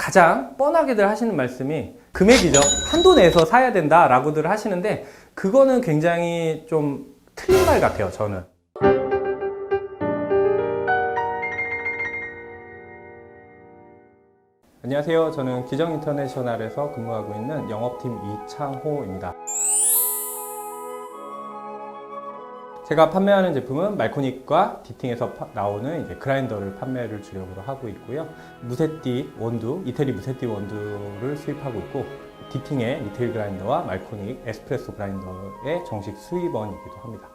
가장 뻔하게들 하시는 말씀이 금액이죠. 한도 내에서 사야 된다라고들 하시는데 그거는 굉장히 좀 틀린 말 같아요, 저는. 안녕하세요. 저는 기정인터내셔널에서 근무하고 있는 영업팀 이창호입니다. 제가 판매하는 제품은 말코닉과 디팅에서 나오는 이제 그라인더를 판매를 주력으로 하고 있고요. 무쇠띠 원두, 이태리 무쇠띠 원두를 수입하고 있고, 디팅의 리테일 그라인더와 말코닉 에스프레소 그라인더의 정식 수입원이기도 합니다.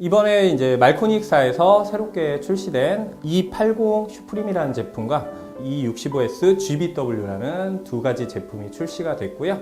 이번에 이제 말코닉사에서 새롭게 출시된 E80 슈프림이라는 제품과 E65S GBW라는 두 가지 제품이 출시가 됐고요.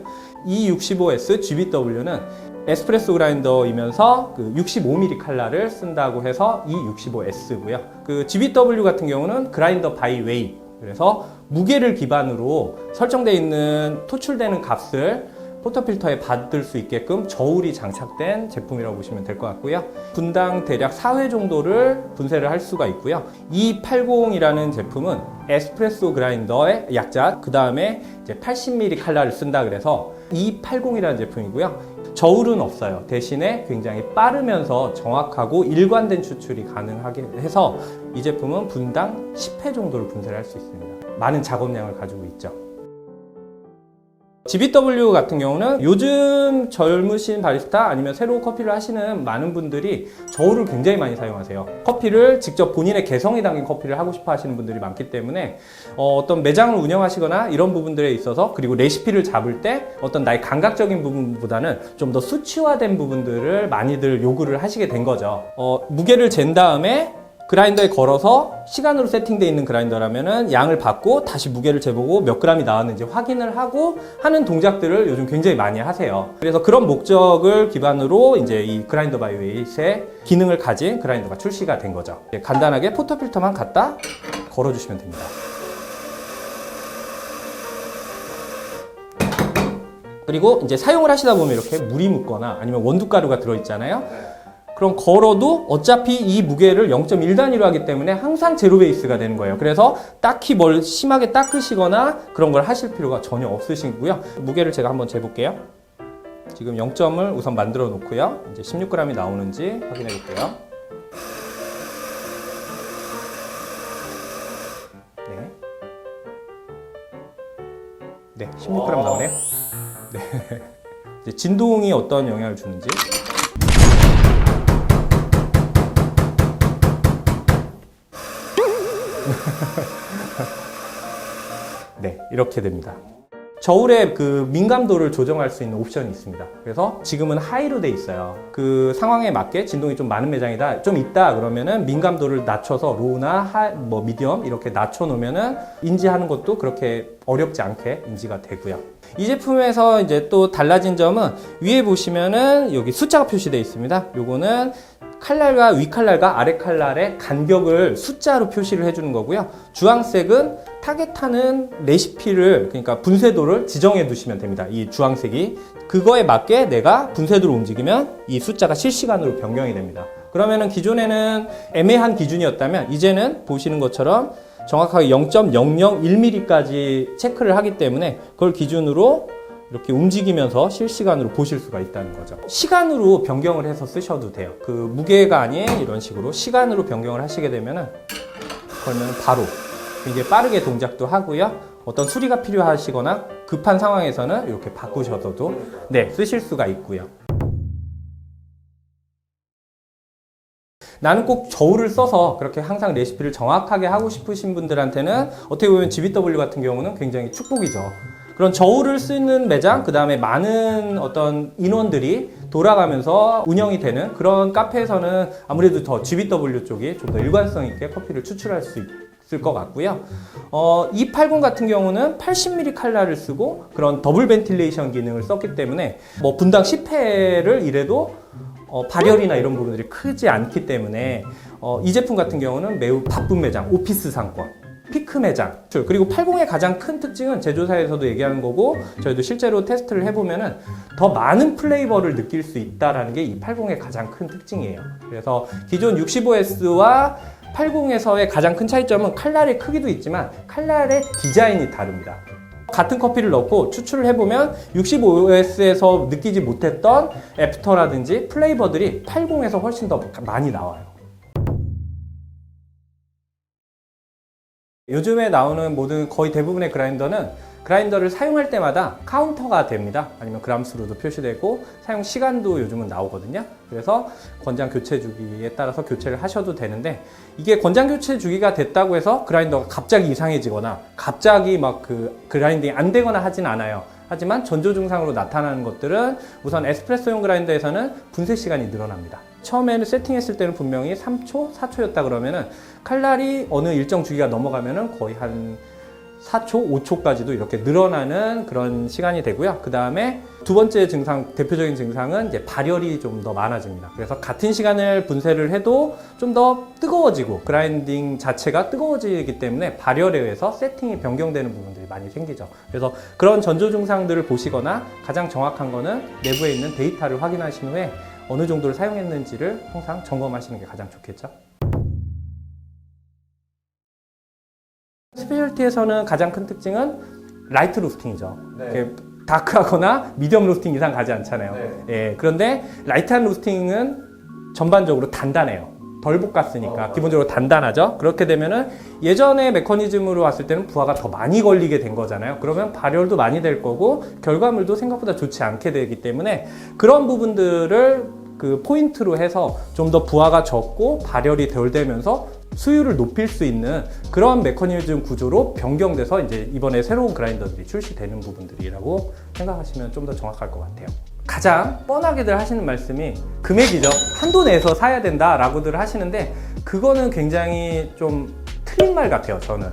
E65S GBW는 에스프레소 그라인더이면서 그 65mm 칼날을 쓴다고 해서 E65S고요. 그 GBW 같은 경우는 그라인더 바이 웨이, 그래서 무게를 기반으로 설정되어 있는 토출되는 값을 포터필터에 받을 수 있게끔 저울이 장착된 제품이라고 보시면 될 것 같고요. 분당 대략 4회 정도를 분쇄를 할 수가 있고요. E80이라는 제품은 에스프레소 그라인더의 약자, 그 다음에 이제 80mm 칼날을 쓴다 그래서 E80이라는 제품이고요. 저울은 없어요. 대신에 굉장히 빠르면서 정확하고 일관된 추출이 가능하게 해서 이 제품은 분당 10회 정도를 분쇄를 할 수 있습니다. 많은 작업량을 가지고 있죠. GBW 같은 경우는 요즘 젊으신 바리스타 아니면 새로 커피를 하시는 많은 분들이 저울을 굉장히 많이 사용하세요. 커피를 직접 본인의 개성이 담긴 커피를 하고 싶어 하시는 분들이 많기 때문에 어떤 매장을 운영하시거나 이런 부분들에 있어서, 그리고 레시피를 잡을 때 어떤 나의 감각적인 부분보다는 좀 더 수치화된 부분들을 많이들 요구를 하시게 된 거죠. 무게를 잰 다음에 그라인더에 걸어서 시간으로 세팅되어 있는 그라인더라면은 양을 받고 다시 무게를 재보고 몇 그램이 나왔는지 확인을 하고 하는 동작들을 요즘 굉장히 많이 하세요. 그래서 그런 목적을 기반으로 이제 이 그라인더 바이 웨이트의 기능을 가진 그라인더가 출시가 된 거죠. 간단하게 포터필터만 갖다 걸어주시면 됩니다. 그리고 이제 사용을 하시다 보면 이렇게 물이 묻거나 아니면 원두가루가 들어있잖아요. 그럼 걸어도 어차피 이 무게를 0.1 단위로 하기 때문에 항상 제로 베이스가 되는 거예요. 그래서 딱히 뭘 심하게 닦으시거나 그런 걸 하실 필요가 전혀 없으시고요. 무게를 제가 한번 재볼게요. 지금 0점을 우선 만들어 놓고요. 이제 16g이 나오는지 확인해 볼게요. 네, 16g 나오네요. 네. 이제 진동이 어떤 영향을 주는지. 네, 이렇게 됩니다. 저울의 그 민감도를 조정할 수 있는 옵션이 있습니다. 그래서 지금은 하이로 돼 있어요. 그 상황에 맞게 진동이 좀 많은 매장이다, 좀 있다 그러면은 민감도를 낮춰서 로우나 미디엄 이렇게 낮춰 놓으면은 인지하는 것도 그렇게 어렵지 않게 인지가 되고요. 이 제품에서 이제 또 달라진 점은 위에 보시면은 여기 숫자가 표시되어 있습니다. 요거는 칼날과 위 칼날과 아래 칼날의 간격을 숫자로 표시를 해주는 거고요. 주황색은 타겟하는 레시피를, 그러니까 분쇄도를 지정해 두시면 됩니다. 이 주황색이 그거에 맞게 내가 분쇄도를 움직이면 이 숫자가 실시간으로 변경이 됩니다. 그러면은 기존에는 애매한 기준이었다면 이제는 보시는 것처럼 정확하게 0.001mm까지 체크를 하기 때문에 그걸 기준으로 이렇게 움직이면서 실시간으로 보실 수가 있다는 거죠. 시간으로 변경을 해서 쓰셔도 돼요. 그 무게가 아닌 이런 식으로 시간으로 변경을 하시게 되면은 그러면 바로 굉장히 빠르게 동작도 하고요. 어떤 수리가 필요하시거나 급한 상황에서는 이렇게 바꾸셔서도 쓰실 수가 있고요. 나는 꼭 저울을 써서 그렇게 항상 레시피를 정확하게 하고 싶으신 분들한테는 어떻게 보면 GBW 같은 경우는 굉장히 축복이죠. 그런 저울을 쓰는 매장, 그 다음에 많은 어떤 인원들이 돌아가면서 운영이 되는 그런 카페에서는 아무래도 더 GBW 쪽이 좀 더 일관성 있게 커피를 추출할 수 있을 것 같고요. E80 같은 경우는 80mm 칼날을 쓰고 그런 더블 벤틸레이션 기능을 썼기 때문에 분당 10회를 일해도 발열이나 이런 부분들이 크지 않기 때문에 이 제품 같은 경우는 매우 바쁜 매장, 오피스 상권, 피크 매장, 그리고 80의 가장 큰 특징은 제조사에서도 얘기하는 거고 저희도 실제로 테스트를 해보면은 더 많은 플레이버를 느낄 수 있다는 게 이 80의 가장 큰 특징이에요. 그래서 기존 65S와 80에서의 가장 큰 차이점은 칼날의 크기도 있지만 칼날의 디자인이 다릅니다. 같은 커피를 넣고 추출을 해보면 65S에서 느끼지 못했던 애프터라든지 플레이버들이 80에서 훨씬 더 많이 나와요. 요즘에 나오는 모든 거의 대부분의 그라인더를 사용할 때마다 카운터가 됩니다. 아니면 그람수로도 표시되고 사용 시간도 요즘은 나오거든요. 그래서 권장 교체 주기에 따라서 교체를 하셔도 되는데, 이게 권장 교체 주기가 됐다고 해서 그라인더가 갑자기 이상해지거나 갑자기 막 그라인딩이 안 되거나 하진 않아요. 하지만 전조 증상으로 나타나는 것들은 우선 에스프레소용 그라인더에서는 분쇄 시간이 늘어납니다. 처음에는 세팅했을 때는 분명히 3초, 4초였다 그러면은 칼날이 어느 일정 주기가 넘어가면은 거의 한 4초, 5초까지도 이렇게 늘어나는 그런 시간이 되고요. 그 다음에 두 번째 증상, 대표적인 증상은 이제 발열이 좀 더 많아집니다. 그래서 같은 시간을 분쇄를 해도 좀 더 뜨거워지고 그라인딩 자체가 뜨거워지기 때문에 발열에 의해서 세팅이 변경되는 부분들이 많이 생기죠. 그래서 그런 전조 증상들을 보시거나 가장 정확한 거는 내부에 있는 데이터를 확인하신 후에 어느 정도를 사용했는지를 항상 점검하시는 게 가장 좋겠죠. 스페셜티에서는 가장 큰 특징은 라이트 로스팅이죠. 네. 다크하거나 미디엄 로스팅 이상 가지 않잖아요. 네. 예, 그런데 라이트한 로스팅은 전반적으로 단단해요. 덜 볶았으니까 기본적으로 단단하죠. 그렇게 되면은 예전의 메커니즘으로 봤을 때는 부하가 더 많이 걸리게 된 거잖아요. 그러면 발열도 많이 될 거고 결과물도 생각보다 좋지 않게 되기 때문에 그런 부분들을 포인트로 해서 좀 더 부하가 적고 발열이 덜 되면서 수율을 높일 수 있는 그런 메커니즘 구조로 변경돼서 이제 이번에 새로운 그라인더들이 출시되는 부분들이라고 생각하시면 좀 더 정확할 것 같아요. 가장 뻔하게들 하시는 말씀이 금액이죠. 한도 내에서 사야 된다라고들 하시는데 그거는 굉장히 좀 틀린 말 같아요. 저는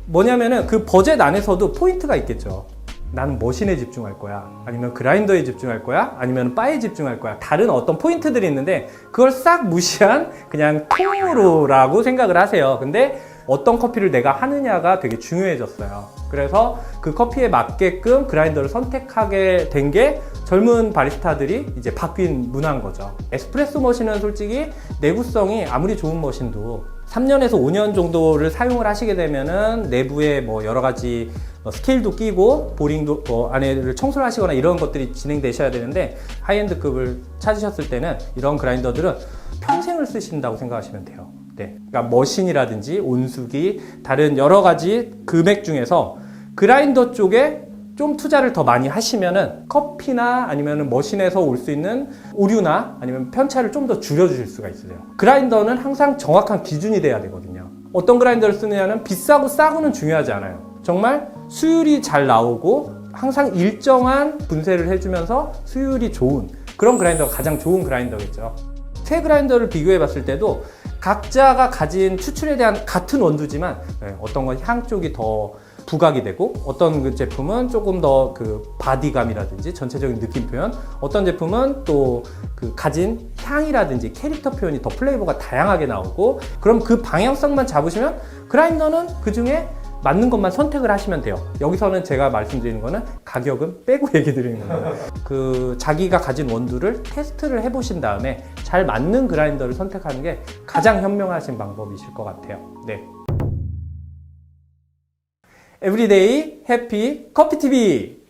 뭐냐면은 그 버젯 안에서도 포인트가 있겠죠. 나는 머신에 집중할 거야, 아니면 그라인더에 집중할 거야, 아니면 바에 집중할 거야. 다른 어떤 포인트들이 있는데 그걸 싹 무시한 그냥 통으로라고 생각을 하세요. 근데 어떤 커피를 내가 하느냐가 되게 중요해졌어요. 그래서 그 커피에 맞게끔 그라인더를 선택하게 된 게 젊은 바리스타들이 이제 바뀐 문화인 거죠. 에스프레소 머신은 솔직히 내구성이 아무리 좋은 머신도 3년에서 5년 정도를 사용을 하시게 되면은 내부에 뭐 여러 가지 스케일도 끼고 보링도 안에를 청소를 하시거나 이런 것들이 진행되셔야 되는데 하이엔드급을 찾으셨을 때는 이런 그라인더들은 평생을 쓰신다고 생각하시면 돼요. 네. 그러니까 머신이라든지 온수기, 다른 여러 가지 금액 중에서 그라인더 쪽에 좀 투자를 더 많이 하시면은 커피나 아니면 머신에서 올 수 있는 오류나 아니면 편차를 좀 더 줄여주실 수가 있어요. 그라인더는 항상 정확한 기준이 돼야 되거든요. 어떤 그라인더를 쓰느냐는 비싸고 싸고는 중요하지 않아요. 정말 수율이 잘 나오고 항상 일정한 분쇄를 해주면서 수율이 좋은 그런 그라인더가 가장 좋은 그라인더겠죠. 세 그라인더를 비교해 봤을 때도 각자가 가진 추출에 대한 같은 원두지만 어떤 건 향 쪽이 더 부각이 되고 어떤 그 제품은 조금 더 바디감이라든지 전체적인 느낌 표현, 어떤 제품은 또 가진 향이라든지 캐릭터 표현이 더 플레이버가 다양하게 나오고, 그럼 그 방향성만 잡으시면 그라인더는 그 중에 맞는 것만 선택을 하시면 돼요. 여기서는 제가 말씀드리는 거는 가격은 빼고 얘기 드리는 겁니다. 자기가 가진 원두를 테스트를 해보신 다음에 잘 맞는 그라인더를 선택하는 게 가장 현명하신 방법이실 것 같아요. 네. 에브리데이 해피 커피TV!